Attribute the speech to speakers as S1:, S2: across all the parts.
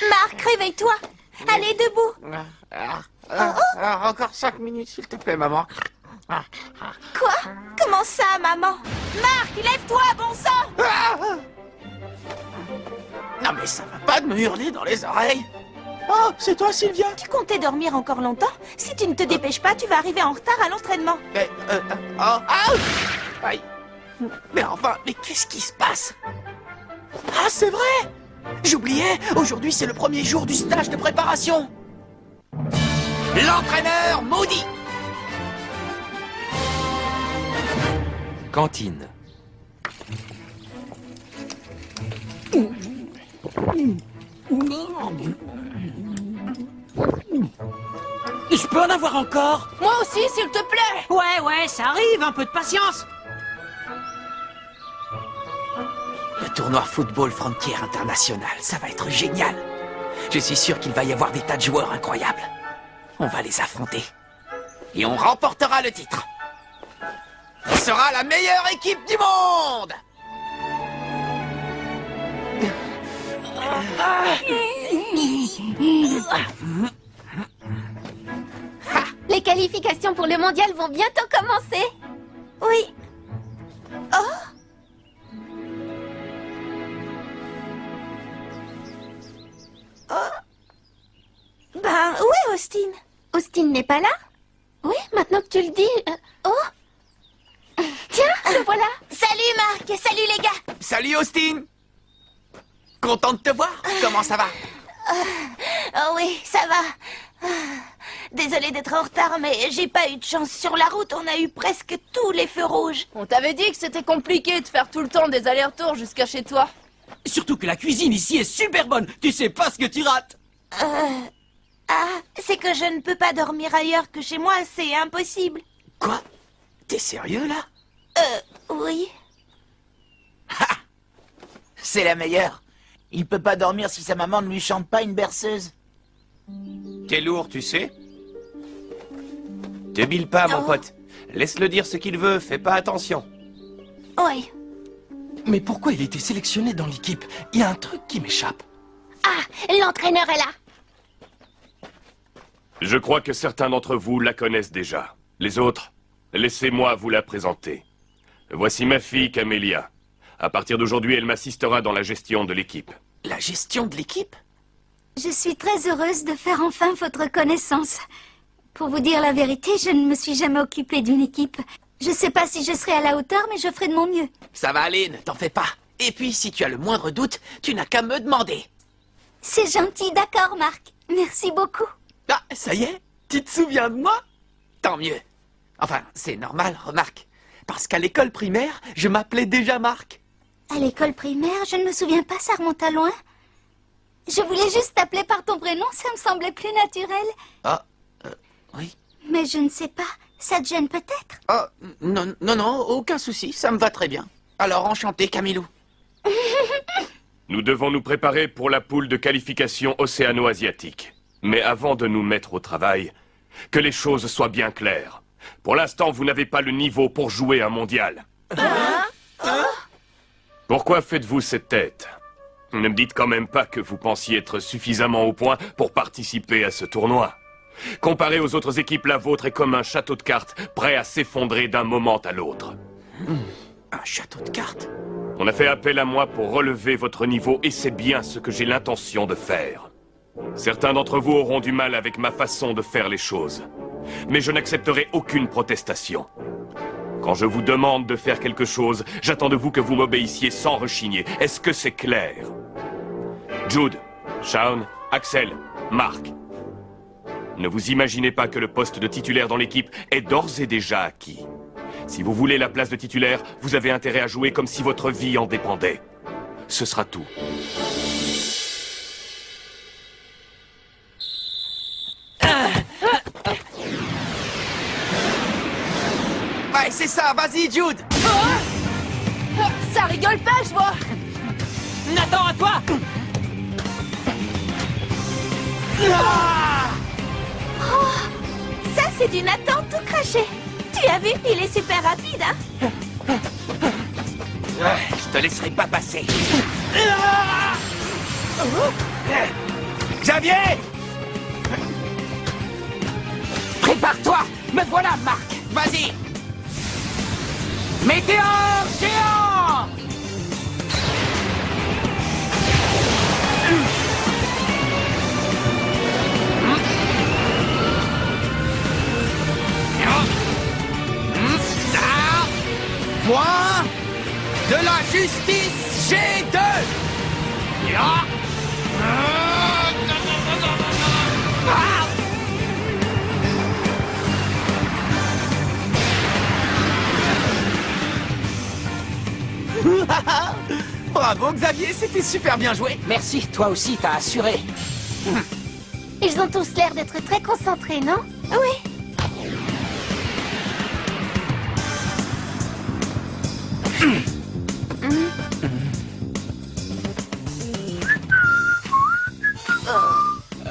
S1: Marc, réveille-toi. Allez, debout.
S2: Encore 5 minutes, s'il te plaît, maman.
S1: Quoi? Comment ça, maman? Marc, lève-toi, bon sang!
S2: Non mais ça va pas de me hurler dans les oreilles. Oh, c'est toi, Sylvia?
S1: Tu comptais dormir encore longtemps? Si tu ne te dépêches pas, tu vas arriver en retard à l'entraînement.
S2: Aïe. Mais enfin, mais qu'est-ce qui se passe? Ah, c'est vrai! J'oubliais, aujourd'hui c'est le premier jour du stage de préparation. L'entraîneur maudit.
S3: Cantine.
S4: Je peux en avoir encore?
S5: Moi aussi, s'il te plaît.
S4: Ouais, ça arrive, un peu de patience.
S2: Le tournoi Football Frontier International, ça va être génial. Je suis sûr qu'il va y avoir des tas de joueurs incroyables. On va les affronter. Et on remportera le titre. On sera la meilleure équipe du monde!
S5: Les qualifications pour le mondial vont bientôt commencer.
S1: Oui. Oh. Ben, où est Austin?
S5: Austin n'est pas là? Oui, maintenant que tu le dis... Oh! Tiens, le voilà!
S1: Salut Marc, salut les gars!
S2: Salut Austin! Content de te voir? Comment ça va?
S1: Oh oui, ça va. Désolée d'être en retard, mais j'ai pas eu de chance. Sur la route, on a eu presque tous les feux rouges.
S5: On t'avait dit que c'était compliqué de faire tout le temps des allers-retours jusqu'à chez toi.
S4: Surtout que la cuisine ici est super bonne. Tu sais pas ce que tu rates.
S1: Ah, c'est que je ne peux pas dormir ailleurs que chez moi, c'est impossible.
S2: Quoi? T'es sérieux là?
S1: Oui.
S2: C'est la meilleure. Il peut pas dormir si sa maman ne lui chante pas une berceuse.
S3: T'es lourd, tu sais. Te bile pas, mon pote. Laisse-le dire ce qu'il veut, fais pas attention.
S1: Oui.
S6: Mais pourquoi il a été sélectionné dans l'équipe? Il y a un truc qui m'échappe.
S5: Ah, l'entraîneur est là.
S7: Je crois que certains d'entre vous la connaissent déjà. Les autres, laissez-moi vous la présenter. Voici ma fille, Camélia. À partir d'aujourd'hui, elle m'assistera dans la gestion de l'équipe.
S2: La gestion de l'équipe?
S8: Je suis très heureuse de faire enfin votre connaissance. Pour vous dire la vérité, je ne me suis jamais occupée d'une équipe. Je sais pas si je serai à la hauteur, mais je ferai de mon mieux.
S2: Ça va aller, ne t'en fais pas. Et puis, si tu as le moindre doute, tu n'as qu'à me demander.
S8: C'est gentil, d'accord, Marc. Merci beaucoup.
S2: Ah, ça y est? Tu te souviens de moi? Tant mieux. Enfin, c'est normal, remarque. Parce qu'à l'école primaire, je m'appelais déjà Marc.
S8: À l'école primaire, je ne me souviens pas, ça remonte à loin. Je voulais juste t'appeler par ton prénom, ça me semblait plus naturel.
S2: Ah, oui.
S8: Mais je ne sais pas, ça te gêne peut-être?
S2: Ah, non, aucun souci, ça me va très bien. Alors, enchanté, Camilou.
S7: Nous devons nous préparer pour la poule de qualification océano-asiatique. Mais avant de nous mettre au travail, que les choses soient bien claires. Pour l'instant, vous n'avez pas le niveau pour jouer un mondial. Pourquoi faites-vous cette tête? Ne me dites quand même pas que vous pensiez être suffisamment au point pour participer à ce tournoi. Comparé aux autres équipes, la vôtre est comme un château de cartes, prêt à s'effondrer d'un moment à l'autre.
S2: Un château de cartes?
S7: On a fait appel à moi pour relever votre niveau et c'est bien ce que j'ai l'intention de faire. Certains d'entre vous auront du mal avec ma façon de faire les choses. Mais je n'accepterai aucune protestation. Quand je vous demande de faire quelque chose, j'attends de vous que vous m'obéissiez sans rechigner. Est-ce que c'est clair? Jude, Shaun, Axel, Marc. Ne vous imaginez pas que le poste de titulaire dans l'équipe est d'ores et déjà acquis. Si vous voulez la place de titulaire, vous avez intérêt à jouer comme si votre vie en dépendait. Ce sera tout.
S2: Ouais, c'est ça, vas-y, Jude.
S5: Ça rigole pas, je vois.
S4: Nathan, à toi.
S1: Ça, c'est du Nathan tout craché. Tu as vu, il est super rapide, hein?
S2: Je te laisserai pas passer. Xavier! Prépare-toi! Me voilà, Marc! Vas-y! Météore géant! Point de la justice G2! Bravo Xavier, c'était super bien joué. Merci, toi aussi, t'as assuré.
S5: Ils ont tous l'air d'être très concentrés, non?
S1: Oui.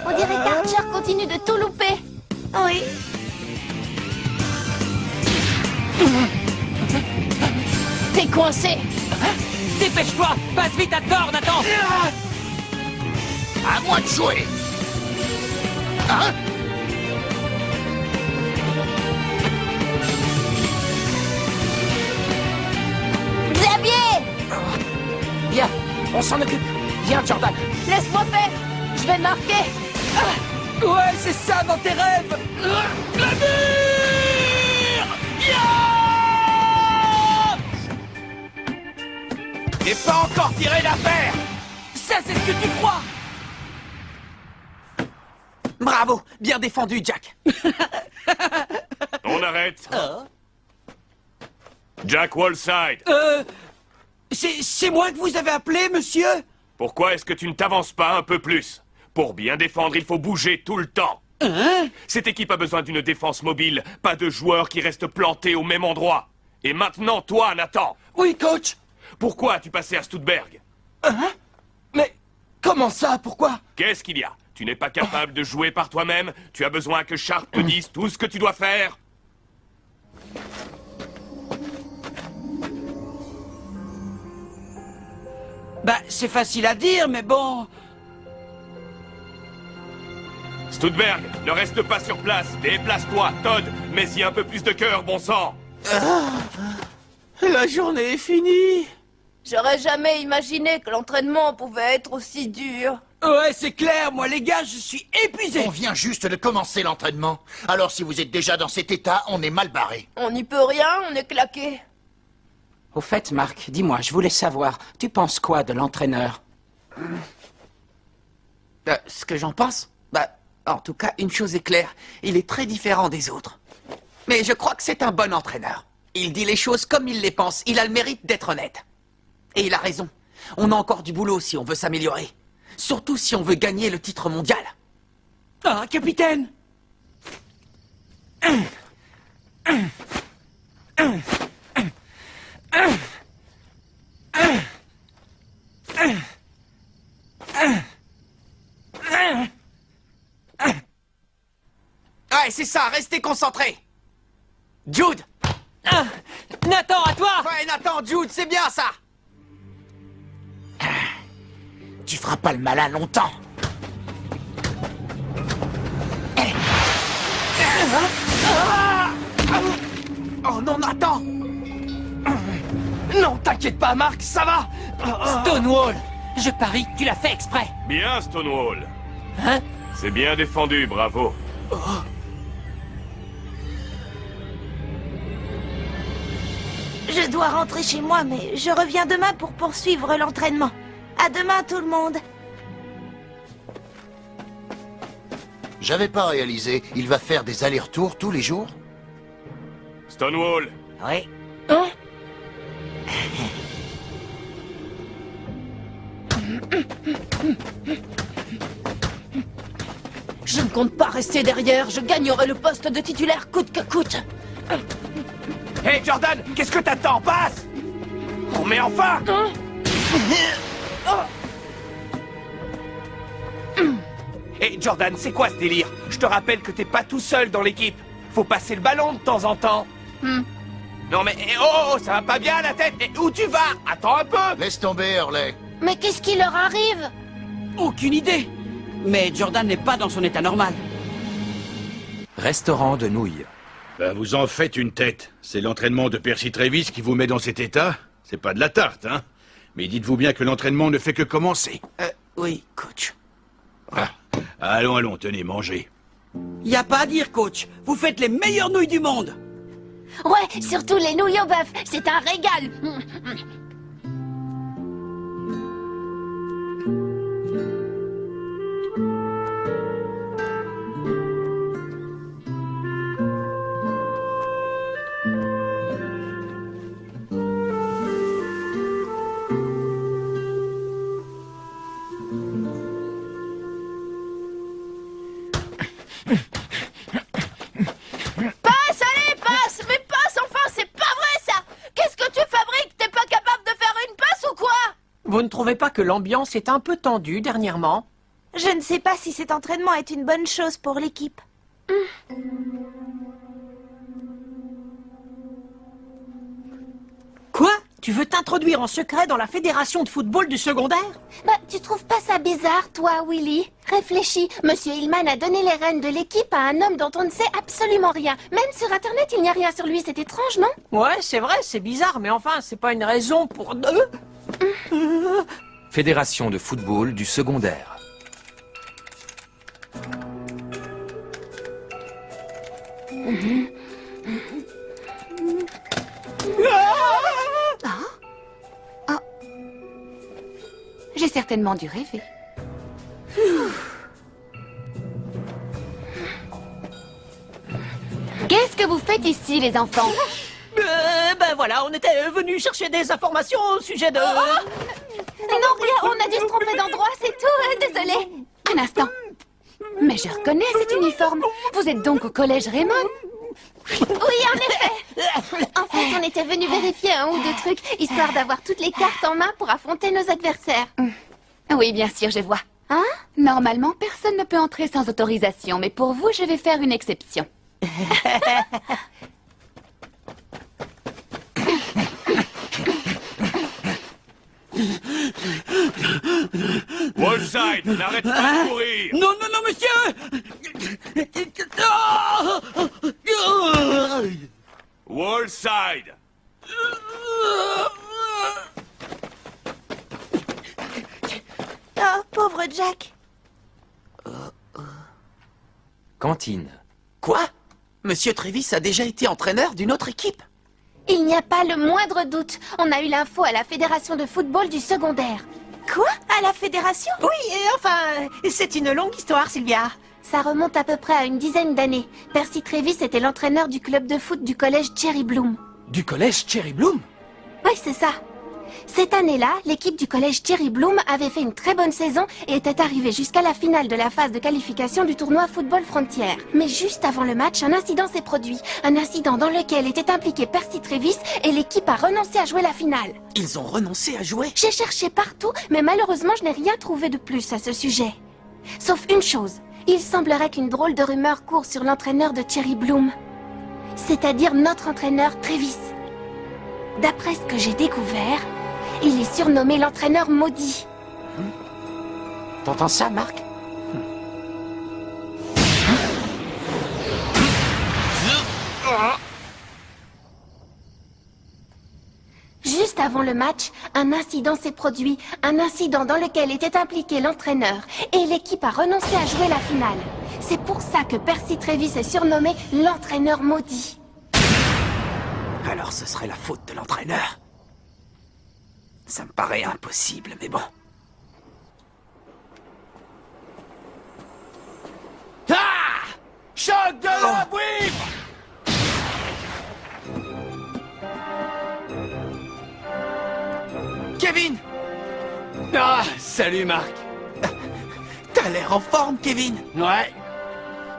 S5: On dirait qu'Archer continue de tout louper.
S1: Oui.
S5: T'es coincé.
S4: Dépêche-toi! Passe vite à Thor, Nathan!
S2: À moi de jouer. Hein?
S1: Xavier!
S2: Bien, on s'en occupe. Viens, Jordan.
S5: Laisse-moi faire. Je vais marquer.
S4: Ouais, c'est ça dans tes rêves! La mur!
S2: T'es pas encore tiré d'affaire.
S4: Ça, c'est ce que tu crois!
S2: Bravo, bien défendu, Jack.
S7: On arrête. Jack Wallside,
S4: C'est moi que vous avez appelé, monsieur?
S7: pourquoi est-ce que tu ne t'avances pas un peu plus? Pour bien défendre, il faut bouger tout le temps.
S4: Hein?
S7: Cette équipe a besoin d'une défense mobile, pas de joueurs qui restent plantés au même endroit. Et maintenant, toi, Nathan,
S6: Oui, coach.
S7: pourquoi as-tu passé à Stuttgart?
S6: Hein? Mais comment ça? Pourquoi?
S7: Qu'est-ce qu'il y a? Tu n'es pas capable de jouer par toi-même? Tu as besoin que Sharp te dise tout ce que tu dois faire?
S4: Bah, c'est facile à dire, mais bon...
S7: Stuttgart, ne reste pas sur place. Déplace-toi, Todd. Mets-y un peu plus de cœur, bon sang.
S2: La journée est finie.
S5: J'aurais jamais imaginé que l'entraînement pouvait être aussi dur.
S4: Ouais, c'est clair, moi, les gars, je suis épuisé!
S9: On vient juste de commencer l'entraînement. Alors si vous êtes déjà dans cet état, on est mal barré.
S5: On n'y peut rien, on est claqué.
S2: Au fait, Marc, dis-moi, je voulais savoir, tu penses quoi de l'entraîneur? Ce que j'en pense? Bah, en tout cas, une chose est claire, il est très différent des autres. Mais je crois que c'est un bon entraîneur. Il dit les choses comme il les pense, il a le mérite d'être honnête. Et il a raison, on a encore du boulot si on veut s'améliorer. Surtout si on veut gagner le titre mondial.
S4: Ah, capitaine!
S2: Ouais, c'est ça, restez concentrés. Jude!
S4: Nathan, à toi!
S2: Ouais, Nathan, Jude, c'est bien ça!
S9: Tu feras pas le malin longtemps.
S2: Oh non, Nathan!
S6: Non, t'inquiète pas, Marc, ça va.
S4: Stonewall! Je parie que tu l'as fait exprès!
S7: Bien, Stonewall.
S4: Hein?
S7: C'est bien défendu, bravo.
S1: Je dois rentrer chez moi, mais je reviens demain pour poursuivre l'entraînement. À demain, tout le monde.
S9: J'avais pas réalisé. Il va faire des allers-retours tous les jours?
S7: Stonewall,
S2: Oui.
S5: Je ne compte pas rester derrière, je gagnerai le poste de titulaire coûte que coûte.
S2: Hey Jordan, qu'est-ce que t'attends? Passe! On met enfin! Hey Jordan, c'est quoi ce délire? Je te rappelle que t'es pas tout seul dans l'équipe. Faut passer le ballon de temps en temps.
S3: Non mais, ça va pas bien la tête. Où tu vas? Attends un peu.
S9: Laisse tomber, Hurley.
S1: Mais qu'est-ce qui leur arrive?
S4: Aucune idée. Mais Jordan n'est pas dans son état normal.
S2: Restaurant de nouilles.
S10: Ben, vous en faites une tête. C'est l'entraînement de Percy Travis qui vous met dans cet état. C'est pas de la tarte, hein. Mais dites-vous bien que l'entraînement ne fait que commencer.
S2: Oui, coach.
S10: Ah. Allons, tenez, mangez.
S4: Y a pas à dire, coach. Vous faites les meilleures nouilles du monde.
S5: Ouais, surtout les nouilles au bœuf, c'est un régal.
S1: Passe, allez, passe! Mais passe, enfin, c'est pas vrai, ça! Qu'est-ce que tu fabriques? T'es pas capable de faire une passe ou quoi?
S11: Vous ne trouvez pas que l'ambiance est un peu tendue dernièrement?
S1: Je ne sais pas si cet entraînement est une bonne chose pour l'équipe.
S11: Quoi? Tu veux t'introduire en secret dans la fédération de football du secondaire?
S5: Bah, tu trouves pas ça bizarre, toi, Willy? Réfléchis, Monsieur Hillman a donné les rênes de l'équipe à un homme dont on ne sait absolument rien. Même sur Internet, il n'y a rien sur lui, c'est étrange, non?
S11: Ouais, c'est vrai, c'est bizarre, mais enfin, c'est pas une raison pour...
S2: Fédération de football du secondaire.
S5: J'ai certainement dû rêver. Qu'est-ce que vous faites ici, les enfants?
S11: Ben voilà, on était venus chercher des informations au sujet de...
S5: Non, rien, on a dû se tromper d'endroit, c'est tout, désolé. Un instant. Mais je reconnais cet uniforme. Vous êtes donc au collège Raymond? Oui, en effet. En fait, on était venus vérifier un ou deux trucs, histoire d'avoir toutes les cartes en main pour affronter nos adversaires. Oui, bien sûr, je vois. Hein? Normalement, personne ne peut entrer sans autorisation, mais pour vous, je vais faire une exception.
S7: Wallside, n'arrête pas de courir.
S4: Non, monsieur.
S7: Wallside.
S1: Oh, pauvre Jack.
S2: Cantine.
S6: Quoi? Monsieur Travis a déjà été entraîneur d'une autre équipe?
S5: Il n'y a pas le moindre doute. On a eu l'info à la fédération de football du secondaire.
S1: Quoi? À la fédération?
S11: Oui, et enfin, c'est une longue histoire, Sylvia.
S5: Ça remonte à peu près à une dizaine d'années. Percy Travis était l'entraîneur du club de foot du collège Cherry Bloom.
S6: Du collège Cherry Bloom?
S5: Oui, c'est ça. Cette année-là, l'équipe du collège Cherry Bloom avait fait une très bonne saison et était arrivée jusqu'à la finale de la phase de qualification du tournoi Football Frontière. Mais juste avant le match, un incident s'est produit. Un incident dans lequel était impliqué Percy Travis et l'équipe a renoncé à jouer la finale.
S6: Ils ont renoncé à jouer?
S5: J'ai cherché partout, mais malheureusement, je n'ai rien trouvé de plus à ce sujet. Sauf une chose. Il semblerait qu'une drôle de rumeur court sur l'entraîneur de Cherry Bloom. C'est-à-dire notre entraîneur Travis. D'après ce que j'ai découvert, il est surnommé l'entraîneur maudit.
S2: T'entends ça, Marc?
S5: Juste avant le match, un incident s'est produit. Un incident dans lequel était impliqué l'entraîneur. Et l'équipe a renoncé à jouer la finale. C'est pour ça que Percy Travis est surnommé l'entraîneur maudit.
S2: Alors ce serait la faute de l'entraîneur. Ça me paraît impossible, mais bon.
S3: Ah! Choc de la oui!
S6: Kevin!
S3: Ah, salut Marc.
S6: T'as l'air en forme, Kevin!
S3: Ouais.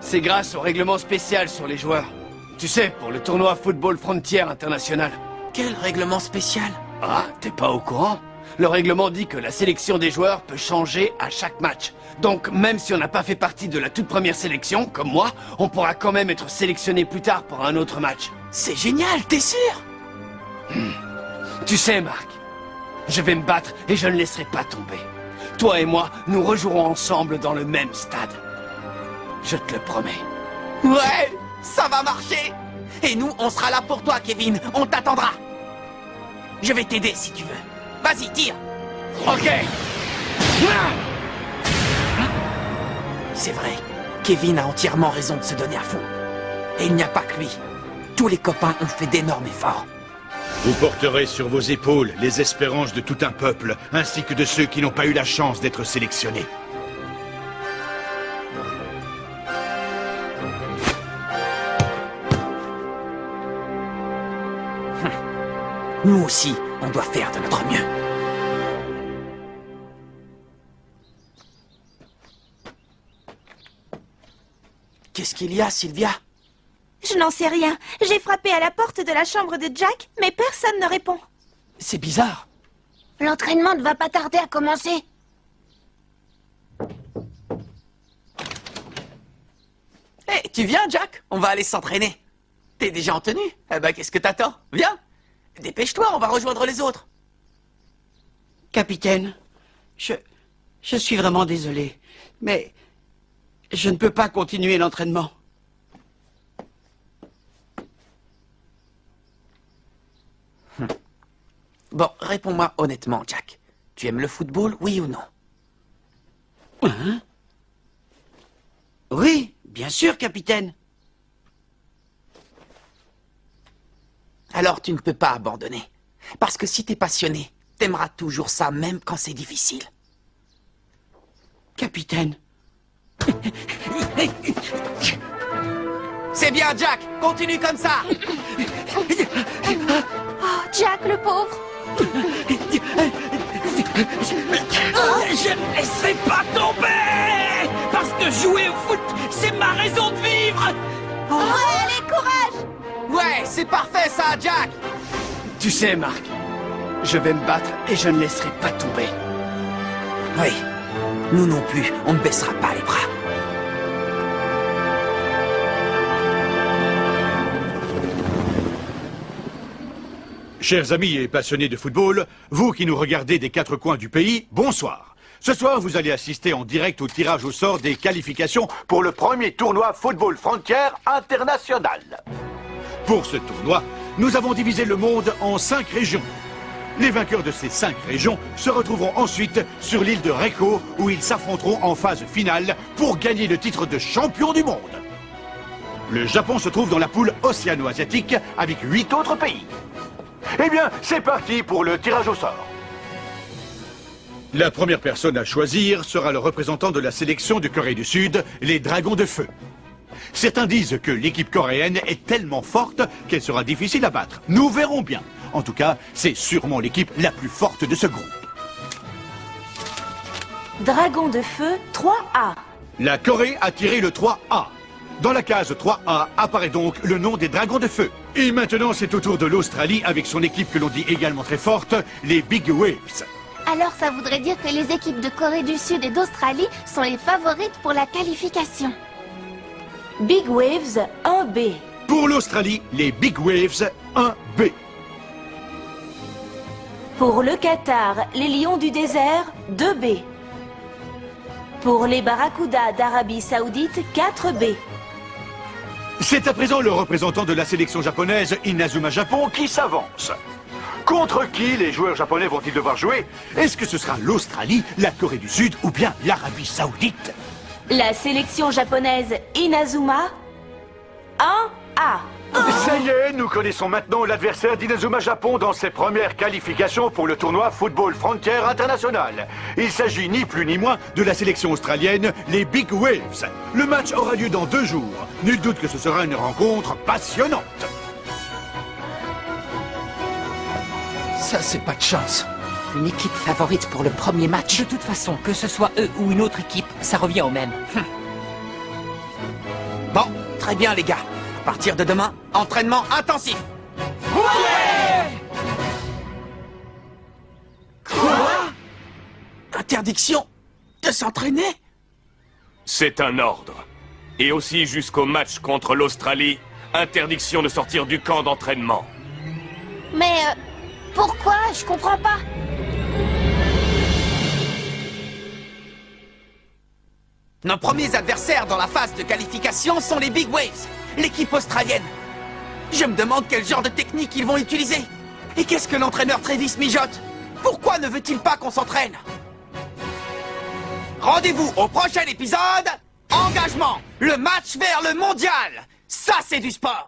S3: C'est grâce au règlement spécial sur les joueurs. Tu sais, pour le tournoi Football Frontier International.
S6: Quel règlement spécial?
S3: Ah, t'es pas au courant? Le règlement dit que la sélection des joueurs peut changer à chaque match. Donc, même si on n'a pas fait partie de la toute première sélection, comme moi, on pourra quand même être sélectionné plus tard pour un autre match.
S6: C'est génial, t'es sûr?
S3: Tu sais, Marc, je vais me battre et je ne laisserai pas tomber. Toi et moi, nous rejouerons ensemble dans le même stade. Je te le promets.
S2: Ouais, ça va marcher. Et nous, on sera là pour toi, Kevin. On t'attendra. Je vais t'aider si tu veux. Vas-y, tire.
S3: Ok.
S2: C'est vrai, Kevin a entièrement raison de se donner à fond. Et il n'y a pas que lui. Tous les copains ont fait d'énormes efforts.
S10: Vous porterez sur vos épaules les espérances de tout un peuple, ainsi que de ceux qui n'ont pas eu la chance d'être sélectionnés.
S2: Nous aussi, on doit faire de notre mieux. Qu'est-ce qu'il y a, Sylvia?
S1: Je n'en sais rien. J'ai frappé à la porte de la chambre de Jack, mais personne ne répond.
S6: C'est bizarre.
S5: L'entraînement ne va pas tarder à commencer.
S2: Hé, tu viens, Jack? On va aller s'entraîner. T'es déjà en tenue? Eh ben, qu'est-ce que t'attends? Viens. Dépêche-toi, on va rejoindre les autres.
S11: Capitaine, je suis vraiment désolé, mais je ne peux pas continuer l'entraînement.
S2: Bon, réponds-moi honnêtement, Jack. Tu aimes le football, oui ou non?
S11: Hein? Oui, bien sûr, capitaine.
S2: Alors tu ne peux pas abandonner. Parce que si t'es passionné, t'aimeras toujours ça, même quand c'est difficile.
S11: Capitaine.
S2: C'est bien, Jack. Continue comme ça.
S5: Oh, Jack, le pauvre.
S4: Je ne laisserai pas tomber. Parce que jouer au foot, c'est ma raison de vivre.
S1: Allez, courage!
S2: Ouais, c'est parfait ça, Jack.
S3: Tu sais, Marc, je vais me battre et je ne laisserai pas tomber.
S2: Oui, nous non plus, on ne baissera pas les bras.
S10: Chers amis et passionnés de football, vous qui nous regardez des quatre coins du pays, bonsoir. Ce soir, vous allez assister en direct au tirage au sort des qualifications pour le premier tournoi Football Frontières International. Pour ce tournoi, nous avons divisé le monde en 5 régions. Les vainqueurs de ces 5 régions se retrouveront ensuite sur l'île de Reiko, où ils s'affronteront en phase finale pour gagner le titre de champion du monde. Le Japon se trouve dans la poule océano-asiatique avec 8 autres pays. Eh bien, c'est parti pour le tirage au sort. La première personne à choisir sera le représentant de la sélection de Corée du Sud, les Dragons de Feu. Certains disent que l'équipe coréenne est tellement forte qu'elle sera difficile à battre. Nous verrons bien. En tout cas, c'est sûrement l'équipe la plus forte de ce groupe.
S1: Dragon de feu 3A.
S10: La Corée a tiré le 3A. Dans la case 3A apparaît donc le nom des Dragons de Feu. Et maintenant, c'est au tour de l'Australie avec son équipe que l'on dit également très forte, les Big Waves.
S5: Alors ça voudrait dire que les équipes de Corée du Sud et d'Australie sont les favorites pour la qualification.
S1: Big Waves 1B.
S10: Pour l'Australie, les Big Waves 1B.
S1: Pour le Qatar, les Lions du désert 2B. Pour les Barracudas d'Arabie Saoudite 4B.
S10: C'est à présent le représentant de la sélection japonaise, Inazuma Japon, qui s'avance. Contre qui les joueurs japonais vont-ils devoir jouer? Est-ce que ce sera l'Australie, la Corée du Sud ou bien l'Arabie Saoudite?
S1: La sélection japonaise Inazuma 1A.
S10: Ça y est, nous connaissons maintenant l'adversaire d'Inazuma Japon dans ses premières qualifications pour le tournoi Football Frontières International. Il s'agit ni plus ni moins de la sélection australienne, les Big Waves. Le match aura lieu dans 2 jours. Nul doute que ce sera une rencontre passionnante.
S6: Ça, c'est pas de chance.
S2: Une équipe favorite pour le premier match.
S4: De toute façon, que ce soit eux ou une autre équipe, ça revient au même.
S2: Bon, très bien les gars. À partir de demain, entraînement intensif. Quoi? Interdiction de s'entraîner?
S7: C'est un ordre. Et aussi jusqu'au match contre l'Australie, interdiction de sortir du camp d'entraînement.
S1: Mais pourquoi? Je comprends pas.
S2: Nos premiers adversaires dans la phase de qualification sont les Big Waves, l'équipe australienne. Je me demande quel genre de technique ils vont utiliser. Et qu'est-ce que l'entraîneur Travis mijote? Pourquoi ne veut-il pas qu'on s'entraîne? Rendez-vous au prochain épisode. Engagement, le match vers le mondial. Ça, c'est du sport.